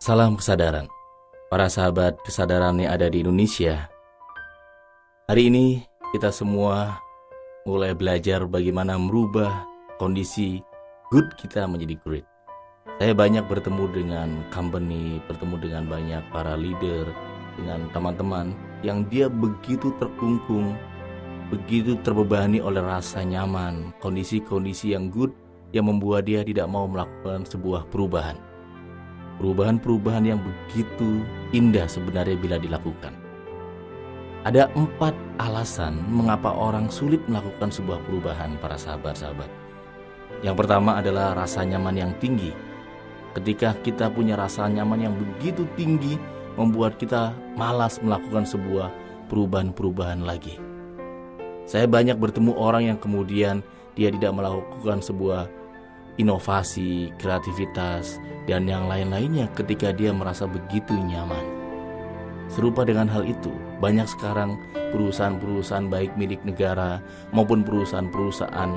Salam kesadaran, para sahabat kesadaran yang ada di Indonesia. Hari ini kita semua mulai belajar bagaimana merubah kondisi good kita menjadi great. Saya banyak bertemu dengan company, bertemu dengan banyak para leader, dengan teman-teman yang dia begitu terkungkung, begitu terbebani oleh rasa nyaman, kondisi-kondisi yang good yang membuat dia tidak mau melakukan sebuah perubahan. Perubahan-perubahan yang begitu indah sebenarnya bila dilakukan. Ada 4 alasan mengapa orang sulit melakukan sebuah perubahan, para sahabat-sahabat. Yang pertama adalah rasa nyaman yang tinggi. Ketika kita punya rasa nyaman yang begitu tinggi, membuat kita malas melakukan sebuah perubahan-perubahan lagi. Saya banyak bertemu orang yang kemudian dia tidak melakukan sebuah inovasi, kreativitas, dan yang lain-lainnya ketika dia merasa begitu nyaman. Serupa dengan hal itu, banyak sekarang perusahaan-perusahaan baik milik negara maupun perusahaan-perusahaan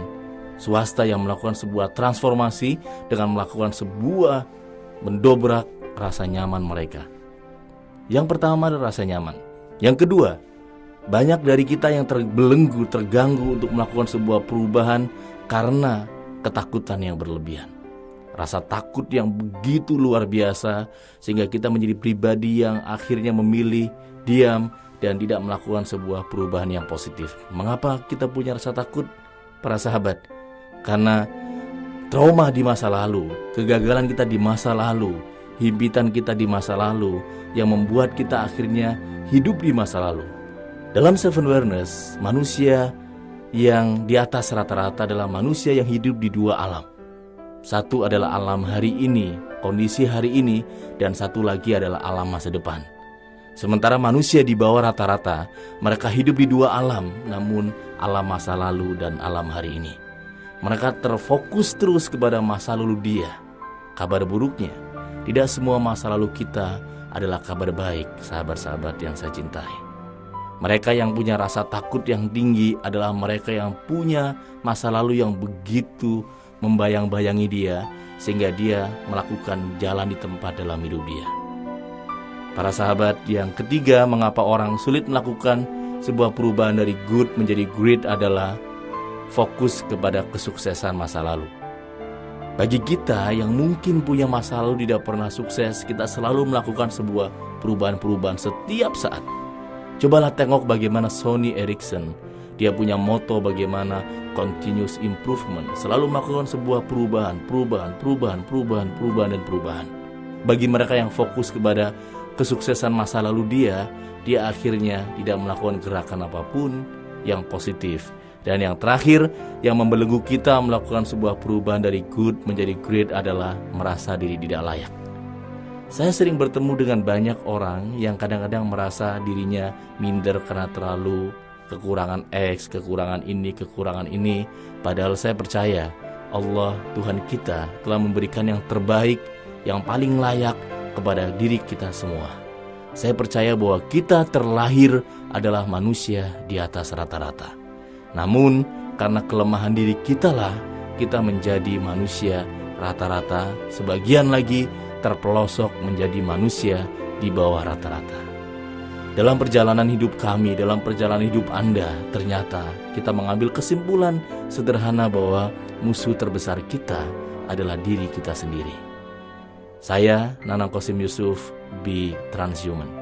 swasta yang melakukan sebuah transformasi dengan melakukan sebuah mendobrak rasa nyaman mereka. Yang pertama adalah rasa nyaman. Yang kedua, banyak dari kita yang terbelenggu, terganggu untuk melakukan sebuah perubahan karena ketakutan yang berlebihan. Rasa takut yang begitu luar biasa sehingga kita menjadi pribadi yang akhirnya memilih diam dan tidak melakukan sebuah perubahan yang positif. Mengapa kita punya rasa takut, para sahabat? Karena trauma di masa lalu, kegagalan kita di masa lalu, himpitan kita di masa lalu yang membuat kita akhirnya hidup di masa lalu. Dalam Seven Awareness, manusia yang di atas rata-rata adalah manusia yang hidup di 2 alam. Satu adalah alam hari ini, kondisi hari ini, dan satu lagi adalah alam masa depan. Sementara manusia di bawah rata-rata, mereka hidup di 2 alam, namun alam masa lalu dan alam hari ini. Mereka terfokus terus kepada masa lalu dia. Kabar buruknya, tidak semua masa lalu kita adalah kabar baik, sahabat-sahabat yang saya cintai. Mereka yang punya rasa takut yang tinggi adalah mereka yang punya masa lalu yang begitu membayang-bayangi dia, sehingga dia melakukan jalan di tempat dalam hidup dia. Para sahabat, yang ketiga mengapa orang sulit melakukan sebuah perubahan dari good menjadi great adalah fokus kepada kesuksesan masa lalu. Bagi kita yang mungkin punya masa lalu tidak pernah sukses, kita selalu melakukan sebuah perubahan-perubahan setiap saat. Cobalah tengok bagaimana Sony Ericsson. Dia punya moto bagaimana continuous improvement. Selalu melakukan sebuah perubahan. Bagi mereka yang fokus kepada kesuksesan masa lalu dia akhirnya tidak melakukan gerakan apapun yang positif. Dan yang terakhir yang membelenggu kita melakukan sebuah perubahan dari good menjadi great adalah merasa diri tidak layak. Saya sering bertemu dengan banyak orang yang kadang-kadang merasa dirinya minder karena terlalu kekurangan X, kekurangan ini. Padahal saya percaya Allah, Tuhan kita telah memberikan yang terbaik, yang paling layak kepada diri kita semua. Saya percaya bahwa kita terlahir adalah manusia di atas rata-rata. Namun karena kelemahan diri kitalah kita menjadi manusia rata-rata, sebagian lagi terpelosok menjadi manusia di bawah rata-rata. Dalam perjalanan hidup kami, dalam perjalanan hidup Anda, ternyata kita mengambil kesimpulan sederhana bahwa musuh terbesar kita adalah diri kita sendiri. Saya, Nanang Qasim Yusuf, be transhuman.